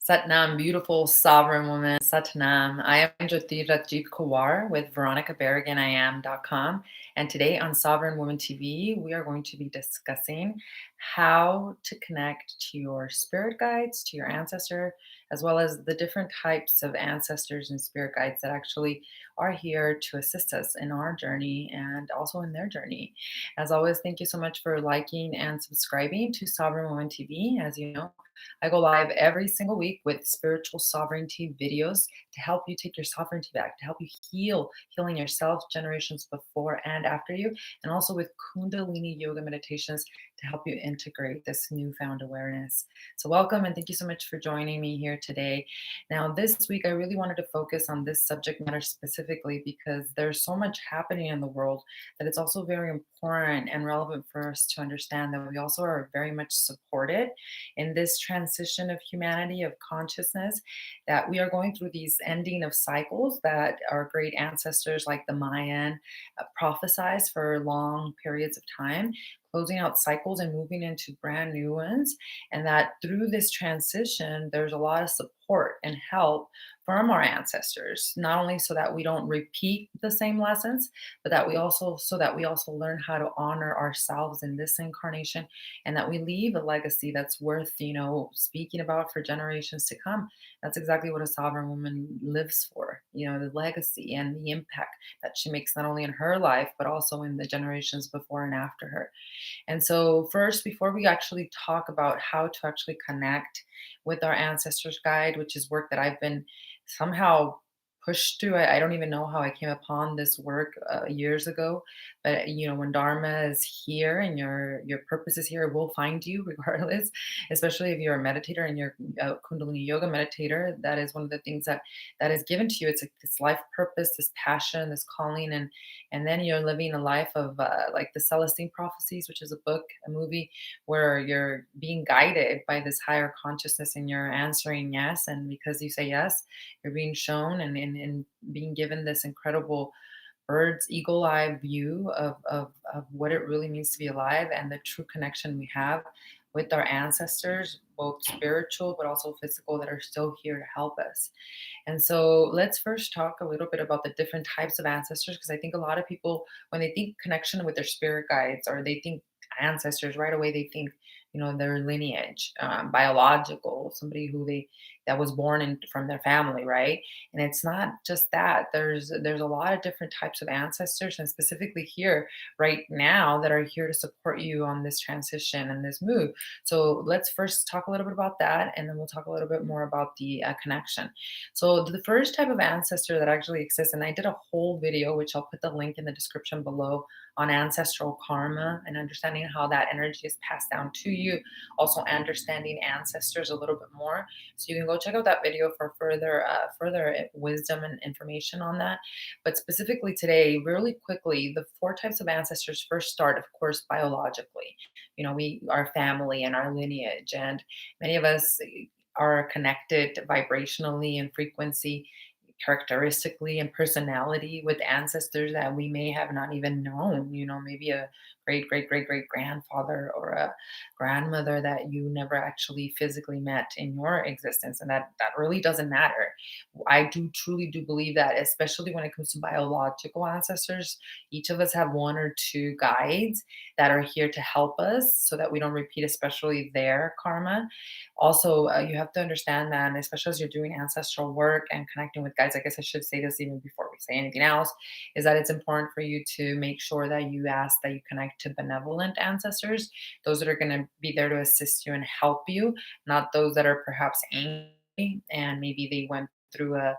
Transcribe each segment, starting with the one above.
Satnam, beautiful sovereign woman, Satnam. I am Jyoti Rajit Kawar with VeronicaBerriganIam.com. And today on Sovereign Woman TV, we are going to be discussing how to connect to your spirit guides, to your ancestor, as well as the different types of ancestors and spirit guides that actually are here to assist us in our journey and also in their journey. As always, thank you so much for liking and subscribing to Sovereign Woman TV. As you know, I go live every single week with spiritual sovereignty videos to help you take your sovereignty back, to help you healing yourself generations before and after you, and also with Kundalini yoga meditations to help you integrate this newfound awareness. So, welcome and thank you so much for joining me here today. Now, this week, I really wanted to focus on this subject matter specifically because there's so much happening in the world that it's also very important and relevant for us to understand that we also are very much supported in this transition of humanity, of consciousness, that we are going through these ending of cycles that our great ancestors, like the Mayan, prophesized for long periods of time, closing out cycles and moving into brand new ones. And that through this transition, there's a lot of support and help from our ancestors, not only so that we don't repeat the same lessons, but that we also learn how to honor ourselves in this incarnation, and that we leave a legacy that's worth, speaking about for generations to come. That's exactly what a sovereign woman lives for, the legacy and the impact that she makes not only in her life, but also in the generations before and after her. And so, first, before we actually talk about how to actually connect with our ancestors guide, which is work that I've been somehow pushed through. I don't even know how I came upon this work years ago, but when Dharma is here and your purpose is here, it will find you regardless. Especially if you're a meditator and you're a Kundalini yoga meditator, that is one of the things that is given to you. It's like this life purpose, this passion, this calling, and then you're living a life of like the Celestine Prophecies, which is a book, a movie, where you're being guided by this higher consciousness and you're answering yes. And because you say yes, you're being shown and being given this incredible bird's eagle eye view of what it really means to be alive and the true connection we have with our ancestors, both spiritual but also physical, that are still here to help us. And so let's first talk a little bit about the different types of ancestors, because I think a lot of people, when they think connection with their spirit guides or they think ancestors, right away they think, their lineage, biological, somebody who that was born in from their family, right? And it's not just that. There's a lot of different types of ancestors, and specifically here right now that are here to support you on this transition and this move. So let's first talk a little bit about that, and then we'll talk a little bit more about the connection. So the first type of ancestor that actually exists, and I did a whole video, which I'll put the link in the description below, on ancestral karma and understanding how that energy is passed down to you. Also understanding ancestors a little bit more. So you can go check out that video for further wisdom and information on that. But specifically today, really quickly, the four types of ancestors first start, of course, biologically. We our family and our lineage, and many of us are connected vibrationally and frequency, characteristically and personality, with ancestors that we may have not even known. Maybe a great grandfather or a grandmother that you never actually physically met in your existence, and that really doesn't matter. I do truly do believe that, especially when it comes to biological ancestors, each of us have one or two guides that are here to help us so that we don't repeat, especially their karma. Also, you have to understand that, and especially as you're doing ancestral work and connecting with guides, I guess I should say this even before we say anything else, is that it's important for you to make sure that you ask that you connect to benevolent ancestors, those that are going to be there to assist you and help you, not those that are perhaps angry and maybe they went through a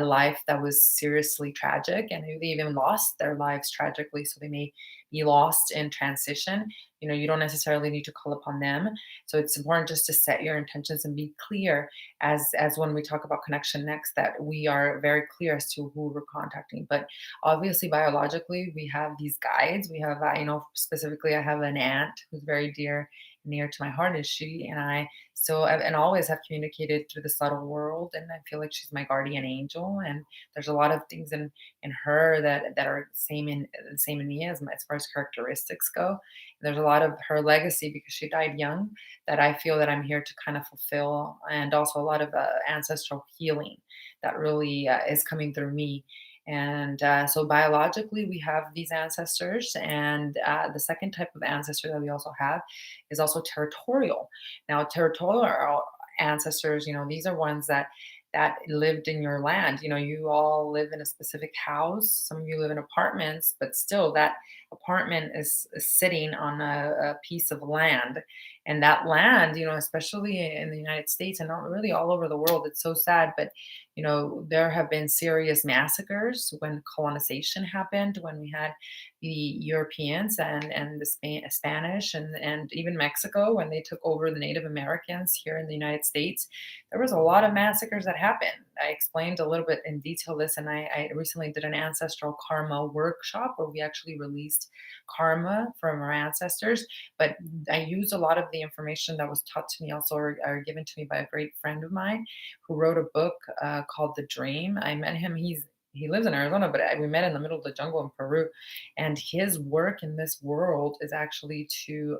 life that was seriously tragic, and maybe they even lost their lives tragically, so they may be lost in transition. You don't necessarily need to call upon them. So it's important just to set your intentions and be clear, as when we talk about connection next, that we are very clear as to who we're contacting. But obviously biologically we have these guides. We have specifically, I have an aunt who's very dear near to my heart, and she and I still and always have communicated through the subtle world, and I feel like she's my guardian angel. And there's a lot of things in her that are same in me as far as characteristics go. And there's a lot of her legacy because she died young that I feel that I'm here to kind of fulfill, and also a lot of ancestral healing that really is coming through me. And so biologically, we have these ancestors, and the second type of ancestor that we also have is also territorial. Now, territorial ancestors, these are ones that lived in your land. You all live in a specific house. Some of you live in apartments, but still, that apartment is sitting on a piece of land, and that land, especially in the United States and not really all over the world. It's so sad, but there have been serious massacres when colonization happened, when we had the Europeans and the Spanish and even Mexico when they took over the Native Americans here in the United States. There was a lot of massacres that happened. I explained a little bit in detail this, and I recently did an ancestral karma workshop where we actually released karma from our ancestors. But I used a lot of the information that was taught to me also or given to me by a great friend of mine who wrote a book called The Dream. I met him. He lives in Arizona, but we met in the middle of the jungle in Peru. And his work in this world is actually to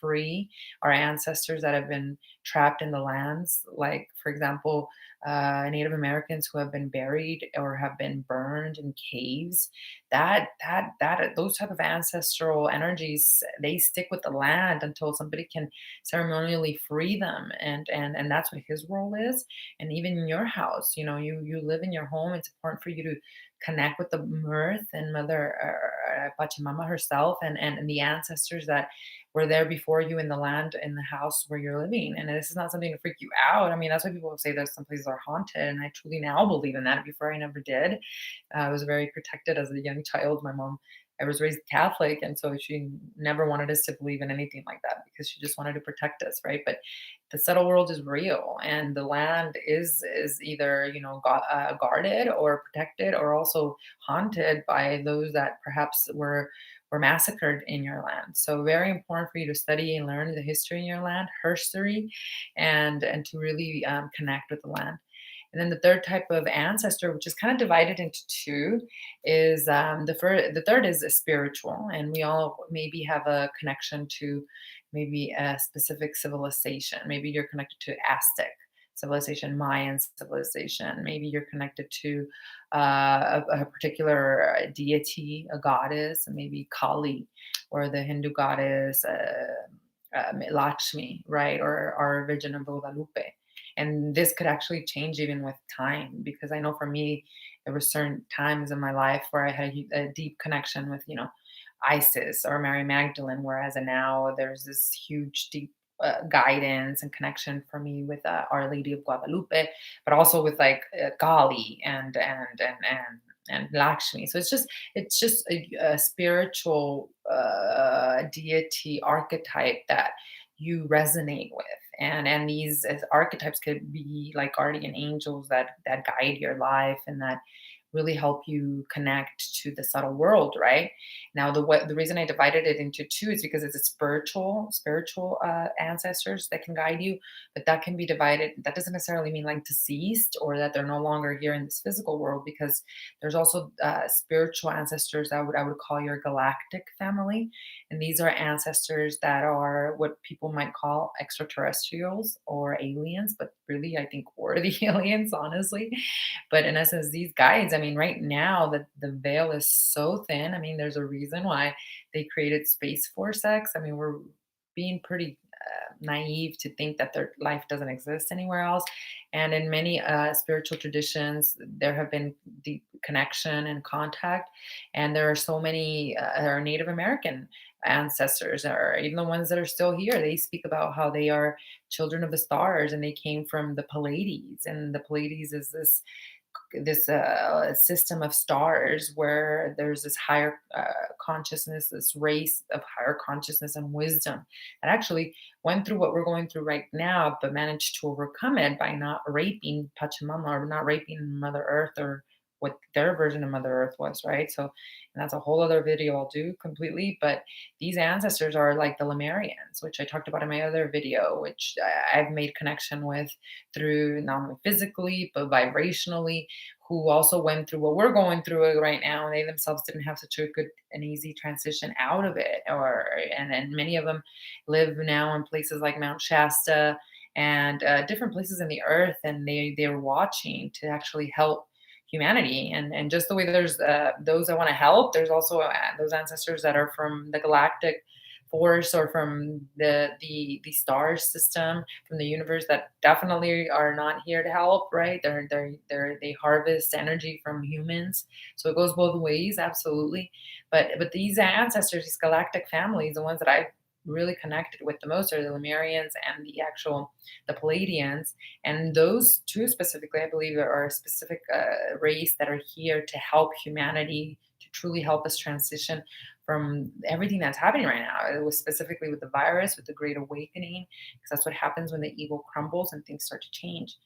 free our ancestors that have been trapped in the lands. Like, for example, Native Americans who have been buried or have been burned in caves. Those type of ancestral energies, they stick with the land until somebody can ceremonially free them, and that's what his role is. And even in your house, you live in your home. It's important for you to connect with the mirth and mother Pachamama herself, and the ancestors that were there before you in the land, in the house where you're living. And this is not something to freak you out. I mean, that's why people say that some places are haunted, and I truly now believe in that. Before, I never did. I was very protected as a young child. My mom, I was raised Catholic, and so she never wanted us to believe in anything like that because she just wanted to protect us, right? But the subtle world is real, and the land is either guarded or protected, or also haunted by those that perhaps were massacred in your land. So very important for you to study and learn the history in your land, herstory, and to really connect with the land. And then the third type of ancestor, which is kind of divided into two, is the third is a spiritual, and we all maybe have a connection to maybe a specific civilization. Maybe you're connected to Aztec civilization, Mayan civilization. Maybe you're connected to a particular deity, a goddess, maybe Kali, or the Hindu goddess Lakshmi, right, or Virgin of Guadalupe. And this could actually change even with time, because I know for me, there were certain times in my life where I had a deep connection with, Isis or Mary Magdalene, whereas now there's this huge, deep guidance and connection for me with Our Lady of Guadalupe, but also with like Kali and Lakshmi. So it's just a spiritual deity archetype that you resonate with, and these as archetypes could be like guardian angels that guide your life and that really help you connect to the subtle world, right? Now, the reason I divided it into two is because it's a spiritual ancestors that can guide you, but that can be divided. That doesn't necessarily mean like deceased or that they're no longer here in this physical world, because there's also spiritual ancestors that I would call your galactic family, and these are ancestors that are what people might call extraterrestrials or aliens, but really I think we're the aliens, honestly. But in essence, these guides, I mean, right now the veil is so thin. I mean, there's a reason why they created Space Force X. I mean, we're being pretty naive to think that their life doesn't exist anywhere else. And in many spiritual traditions, there have been deep connection and contact. And there are so many our Native American ancestors, or even the ones that are still here. They speak about how they are children of the stars and they came from the Pleiades. And the Pleiades is this system of stars where there's this higher consciousness, this race of higher consciousness and wisdom that actually went through what we're going through right now, but managed to overcome it by not raping Pachamama or not raping Mother Earth or what their version of Mother Earth was, right? So, and that's a whole other video I'll do completely. But these ancestors are like the Lemurians, which I talked about in my other video, which I've made connection with through not only physically but vibrationally, who also went through what we're going through right now, and they themselves didn't have such a good and easy transition out of it. And many of them live now in places like Mount Shasta and different places in the earth, and they're watching to actually help humanity. And just the way there's those that want to help, there's also those ancestors that are from the galactic force or from the star system, from the universe, that definitely are not here to help, right? They harvest energy from humans, so it goes both ways, absolutely. But these ancestors, these galactic families, the ones that I've really connected with the most are the Lemurians and the Palladians. And those two specifically, I believe, are a specific race that are here to help humanity, to truly help us transition from everything that's happening right now. It was specifically with the virus, with the Great Awakening, because that's what happens when the evil crumbles and things start to change.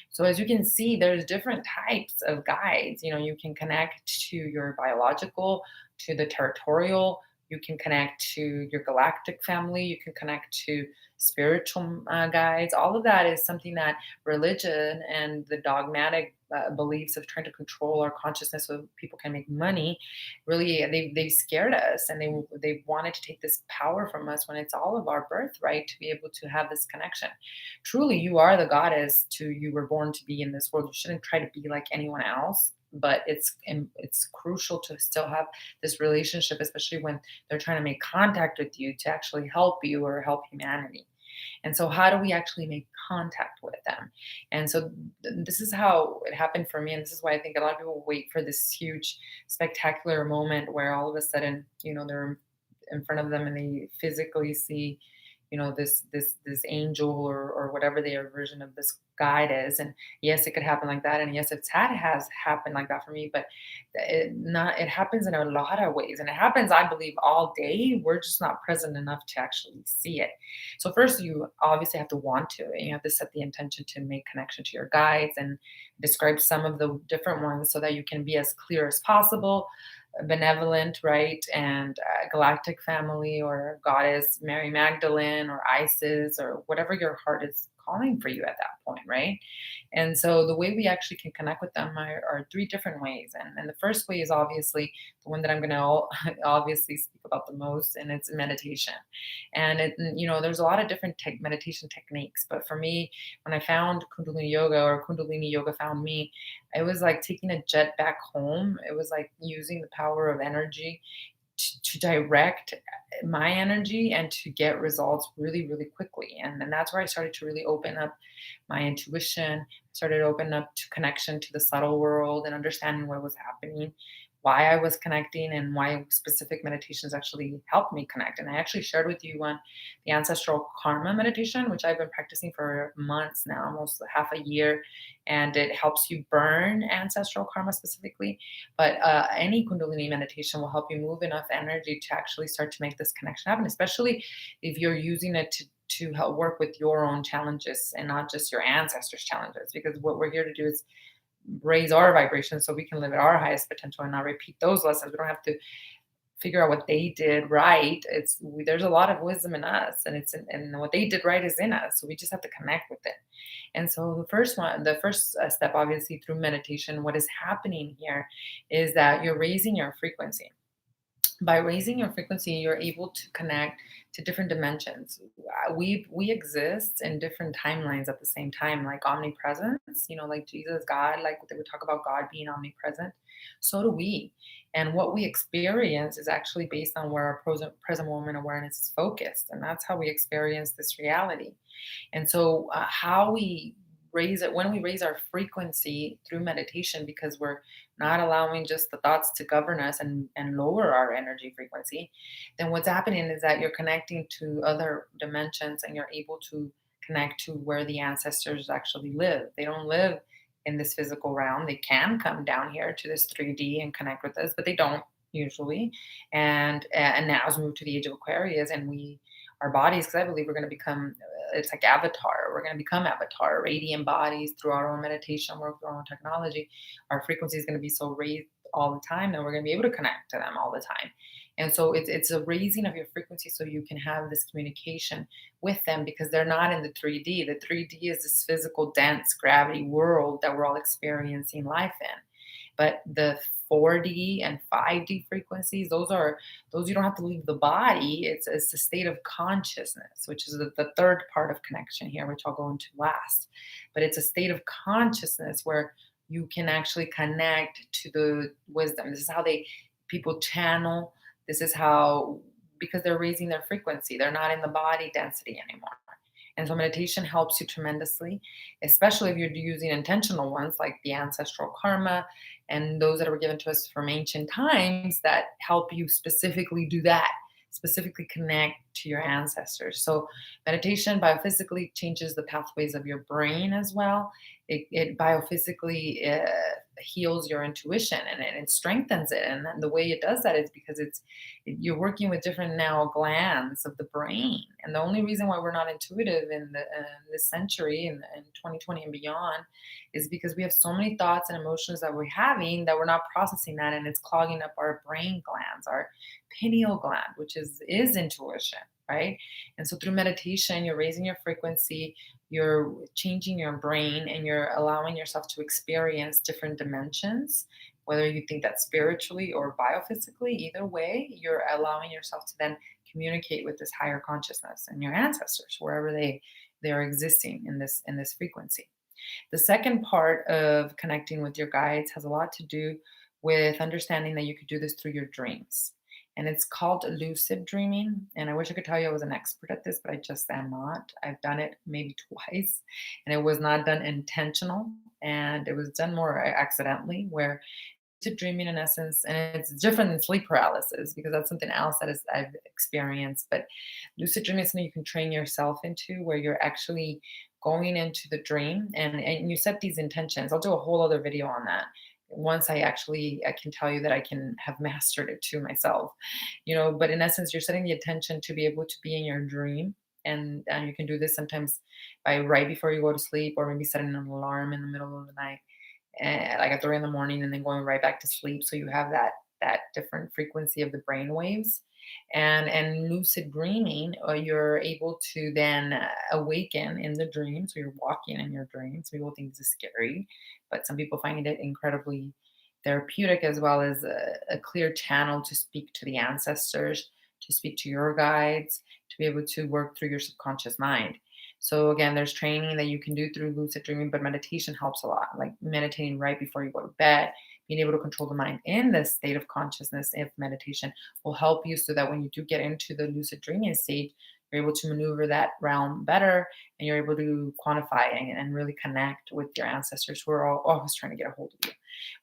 So as you can see, there's different types of guides. You can connect to your biological, to the territorial. You can connect to your galactic family. You can connect to spiritual guides. All of that is something that religion and the dogmatic beliefs of trying to control our consciousness so people can make money, really, they scared us, and they wanted to take this power from us when it's all of our birthright to be able to have this connection. Truly, you are the goddess to you were born to be in this world. You shouldn't try to be like anyone else. But it's crucial to still have this relationship, especially when they're trying to make contact with you to actually help you or help humanity. And so, how do we actually make contact with them? And so, this is how it happened for me. And this is why I think a lot of people wait for this huge, spectacular moment where all of a sudden, they're in front of them and they physically see, this angel or whatever their version of this guide is. And yes, it could happen like that. And yes, it has happened like that for me. But it happens in a lot of ways, and it happens, I believe, all day. We're just not present enough to actually see it. So first, you obviously have to want to, and you have to set the intention to make connection to your guides and describe some of the different ones so that you can be as clear as possible. Benevolent, right? And galactic family, or goddess Mary Magdalene, or Isis, or whatever your heart is calling for you at that point, right? And so the way we actually can connect with them are three different ways. And the first way is obviously the one that I'm going to obviously speak about the most, and it's meditation. And there's a lot of different meditation techniques. But for me, when I found Kundalini Yoga, or Kundalini Yoga found me, it was like taking a jet back home. It was like using the power of energy to direct my energy and to get results really, really quickly. And then that's where I started to really open up my intuition, started to open up to connection to the subtle world and understanding what was happening, why I was connecting, and why specific meditations actually helped me connect. And I actually shared with you one, the ancestral karma meditation, which I've been practicing for months now, almost half a year. And it helps you burn ancestral karma specifically. But any Kundalini meditation will help you move enough energy to actually start to make this connection happen, especially if you're using it to help work with your own challenges and not just your ancestors' challenges. Because what we're here to do is raise our vibration so we can live at our highest potential and not repeat those lessons. We don't have to figure out what they did right. There's a lot of wisdom in us, and what they did right is in us. So we just have to connect with it. And so the first step, obviously, through meditation, what is happening here is that you're raising your frequency. By raising your frequency, you're able to connect to different dimensions. We exist in different timelines at the same time, like omnipresence, like Jesus, God, like they would talk about God being omnipresent. So do we. And what we experience is actually based on where our present moment awareness is focused. And that's how we experience this reality. And so, how we raise it, when we raise our frequency through meditation, because we're not allowing just the thoughts to govern us and lower our energy frequency, then what's happening is that you're connecting to other dimensions, and you're able to connect to where the ancestors actually live. They don't live in this physical realm. They can come down here to this 3D and connect with us, but they don't usually. And now as we move to the age of Aquarius, and we our bodies, because I believe we're going to become, it's like Avatar. We're going to become Avatar, radiant bodies through our own meditation work, through our own technology. Our frequency is going to be so raised all the time that we're going to be able to connect to them all the time. And so it's a raising of your frequency so you can have this communication with them, because they're not in the 3D. The 3D is this physical, dense gravity world that we're all experiencing life in. But the 4D and 5D frequencies, those you don't have to leave the body. It's a state of consciousness, which is the third part of connection here, which I'll go into last. But it's a state of consciousness where you can actually connect to the wisdom. This is how they people channel. This is how, because they're raising their frequency. They're not in the body density anymore. And so meditation helps you tremendously, especially if you're using intentional ones like the ancestral karma and those that were given to us from ancient times that help you specifically do that, specifically connect to your ancestors. So meditation biophysically changes the pathways of your brain as well. It biophysically heals your intuition, and it strengthens it. And then the way it does that is because you're working with different now glands of the brain. And the only reason why we're not intuitive in this century, in 2020 and beyond, is because we have so many thoughts and emotions that we're having that we're not processing that, and it's clogging up our brain glands, our pineal gland, which is intuition, right? And so through meditation, you're raising your frequency, you're changing your brain, and you're allowing yourself to experience different dimensions, whether you think that spiritually or biophysically. Either way, you're allowing yourself to then communicate with this higher consciousness and your ancestors, wherever they're existing in this frequency. The second part of connecting with your guides has a lot to do with understanding that you could do this through your dreams. And it's called lucid dreaming. And I wish I could tell you I was an expert at this, but I just am not. I've done it maybe twice, and it was not done intentional. And it was done more accidentally, where lucid dreaming, in essence, and it's different than sleep paralysis because that's something else I've experienced. But lucid dreaming is something you can train yourself into, where you're actually going into the dream, and you set these intentions. I'll do a whole other video on that once I can tell you that I can have mastered it to myself, but in essence, you're setting the intention to be able to be in your dream. And you can do this sometimes by right before you go to sleep, or maybe setting an alarm in the middle of the night, like at 3 in the morning, and then going right back to sleep. So you have that different frequency of the brain waves. And lucid dreaming, you're able to then awaken in the dream. So you're walking in your dreams. People think this is scary, but some people find it incredibly therapeutic, as well as a clear channel to speak to the ancestors, to speak to your guides, to be able to work through your subconscious mind. So again, there's training that you can do through lucid dreaming, but meditation helps a lot. Like meditating right before you go to bed, being able to control the mind in this state of consciousness, if meditation will help you, so that when you do get into the lucid dreaming state, you're able to maneuver that realm better, and you're able to quantify and really connect with your ancestors who are always trying to get a hold of you,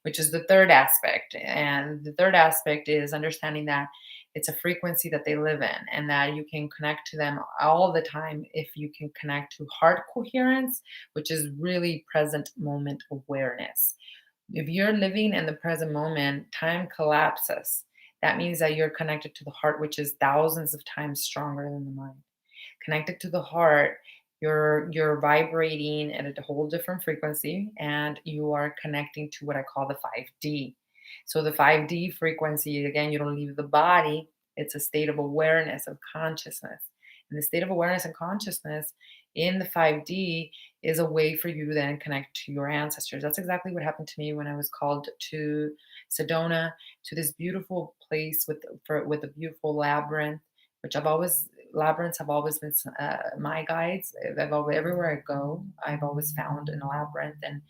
which is the third aspect. And the third aspect is understanding that it's a frequency that they live in, and that you can connect to them all the time if you can connect to heart coherence, which is really present moment awareness. If you're living in the present moment, time collapses. That means that you're connected to the heart, which is thousands of times stronger than the mind. Connected to the heart, you're vibrating at a whole different frequency, and you are connecting to what I call the 5D. So the 5D frequency, again, you don't leave the body. It's a state of awareness, of consciousness. And the state of awareness and consciousness in the 5D is a way for you to then connect to your ancestors. That's exactly what happened to me when I was called to Sedona, to this beautiful place with a beautiful labyrinth, which labyrinths have always been my guides. Everywhere I go, I've always found in a labyrinth, and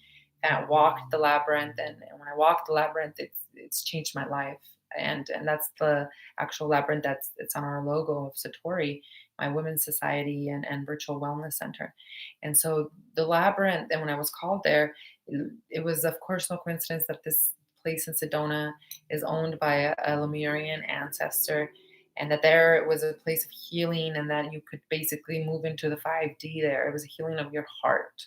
I walked the labyrinth. And when I walked the labyrinth, it's changed my life. And that's the actual labyrinth it's on our logo of Satori, my women's society and virtual wellness center. And so the labyrinth, and when I was called there, it was of course no coincidence that this place in Sedona is owned by a Lemurian ancestor, and that there it was a place of healing, and that you could basically move into the 5D there. It was a healing of your heart.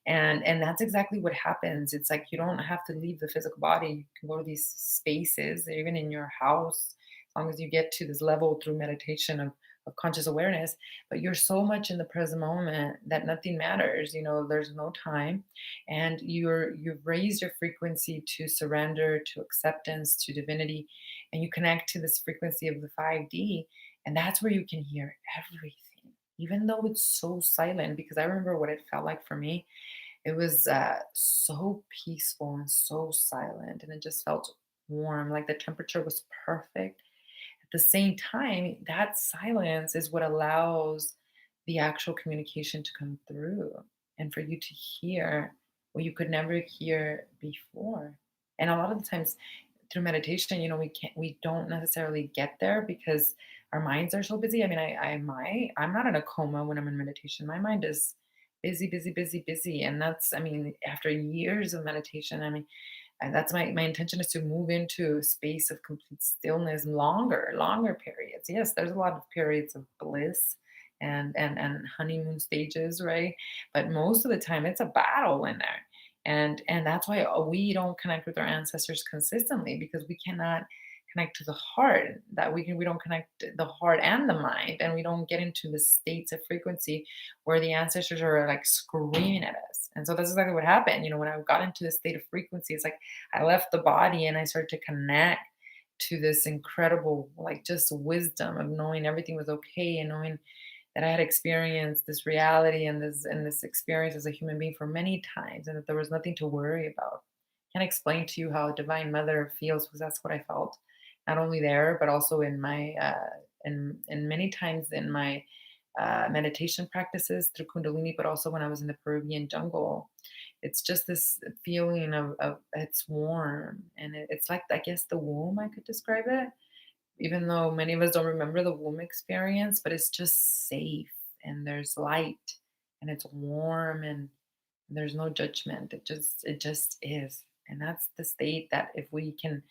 And that's exactly what happens. It's like you don't have to leave the physical body. You can go to these spaces, even in your house, as long as you get to this level through meditation of of conscious awareness, but you're so much in the present moment that nothing matters. There's no time, and you've raised your frequency to surrender, to acceptance, to divinity, and you connect to this frequency of the 5D, and that's where you can hear everything, even though it's so silent. Because I remember what it felt like for me. It was so peaceful and so silent, and it just felt warm, like the temperature was perfect. At the same time, that silence is what allows the actual communication to come through and for you to hear what you could never hear before. And a lot of the times through meditation, we don't necessarily get there because our minds are so busy. I mean, I'm not in a coma when I'm in meditation. My mind is busy, busy, busy, busy. And that's, I mean, after years of meditation, I mean, and that's my intention, is to move into a space of complete stillness, longer periods. Yes, there's a lot of periods of bliss and honeymoon stages, right? But most of the time it's a battle in there. And that's why we don't connect with our ancestors consistently, because we cannot connect to the heart. That we don't connect the heart and the mind, and we don't get into the states of frequency where the ancestors are like screaming at us. And so that's exactly what happened. When I got into this state of frequency, it's like I left the body and I started to connect to this incredible, like, just wisdom of knowing everything was okay, and knowing that I had experienced this reality and this experience as a human being for many times, and that there was nothing to worry about. Can't explain to you how a divine mother feels, because that's what I felt, not only there but also in my in many times in my meditation practices through Kundalini, but also when I was in the Peruvian jungle. It's just this feeling of it's warm, and it's like, I guess, the womb, I could describe it, even though many of us don't remember the womb experience, but it's just safe, and there's light, and it's warm, and there's no judgment. It just is. And that's the state that, if we can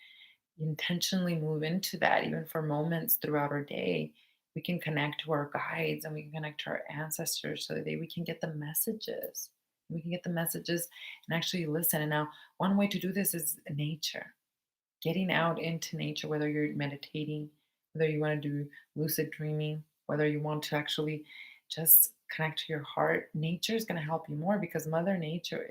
intentionally move into that, even for moments throughout our day, we can connect to our guides and we can connect to our ancestors, so that we can get the messages. We can get the messages and actually listen. And now, one way to do this is nature, getting out into nature, whether you're meditating, whether you want to do lucid dreaming, whether you want to actually just connect to your heart. Nature is going to help you more, because Mother Nature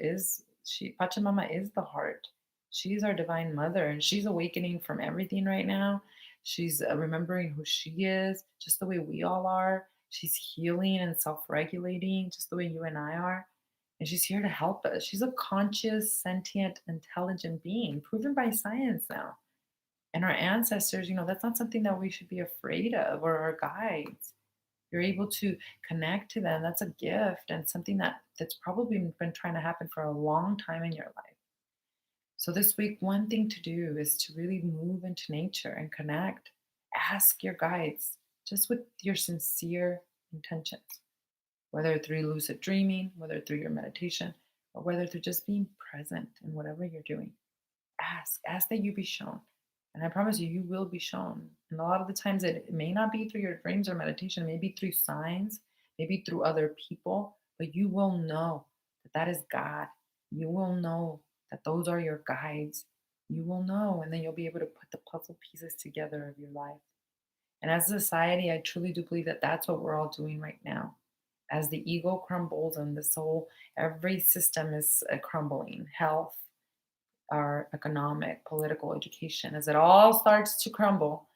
Pachamama is the heart. She's our divine mother, and she's awakening from everything right now. She's remembering who she is, just the way we all are. She's healing and self regulating, just the way you and I are. And she's here to help us. She's a conscious, sentient, intelligent being, proven by science now. And our ancestors, that's not something that we should be afraid of, or our guides. You're able to connect to them. That's a gift, and something that's probably been trying to happen for a long time in your life. So this week, one thing to do is to really move into nature and connect. Ask your guides, just with your sincere intentions, whether through lucid dreaming, whether through your meditation, or whether through just being present in whatever you're doing. Ask that you be shown. And I promise you, you will be shown. And a lot of the times, it may not be through your dreams or meditation, maybe through signs, maybe through other people, but you will know that that is God. You will know that those are your guides. You will know, and then you'll be able to put the puzzle pieces together of your life. And as a society, I truly do believe that that's what we're all doing right now. As the ego crumbles and the soul, every system is crumbling. Health, our economic, political, education, as it all starts to crumble,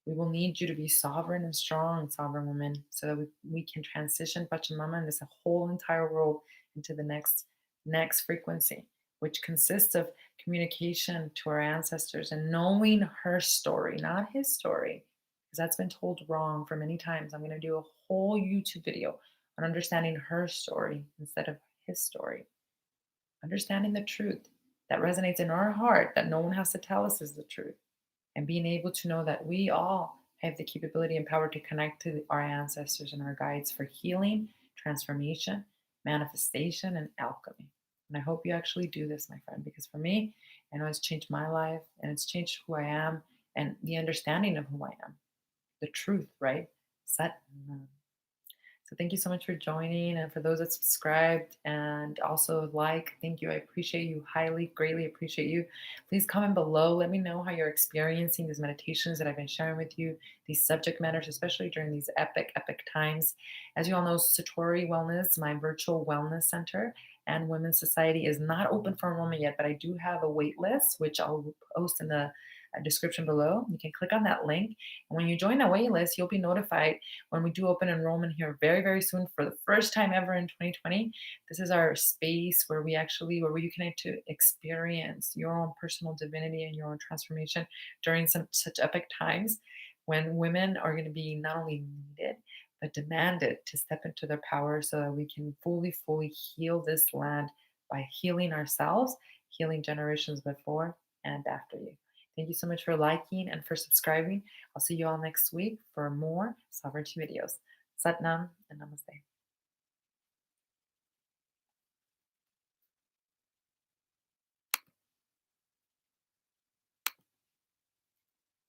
we will need you to be sovereign and strong, sovereign woman, so that we can transition Pachamama and this whole entire world into the next frequency, which consists of communication to our ancestors and knowing her story, not his story, because that's been told wrong for many times. I'm going to do a whole YouTube video on understanding her story instead of his story, understanding the truth that resonates in our heart, that no one has to tell us is the truth, and being able to know that we all have the capability and power to connect to our ancestors and our guides for healing, transformation, manifestation, and alchemy. And I hope you actually do this, my friend, because for me, I know it's changed my life, and it's changed who I am and the understanding of who I am. The truth, right? Sat Nam. So thank you so much for joining, and for those that subscribed and also thank you. I appreciate you highly, greatly appreciate you. Please comment below. Let me know how you're experiencing these meditations that I've been sharing with you, these subject matters, especially during these epic, epic times. As you all know, Satori Wellness, my virtual wellness center, and Women's Society is not open for enrollment yet, but I do have a wait list, which I'll post in the description below. You can click on that link. And when you join the wait list, you'll be notified when we do open enrollment here very, very soon for the first time ever in 2020. This is our space where you can to experience your own personal divinity and your own transformation during such epic times when women are going to be not only needed but demanded to step into their power so that we can fully, fully heal this land by healing ourselves, healing generations before and after you. Thank you so much for liking and for subscribing. I'll see you all next week for more sovereignty videos. Satnam and namaste.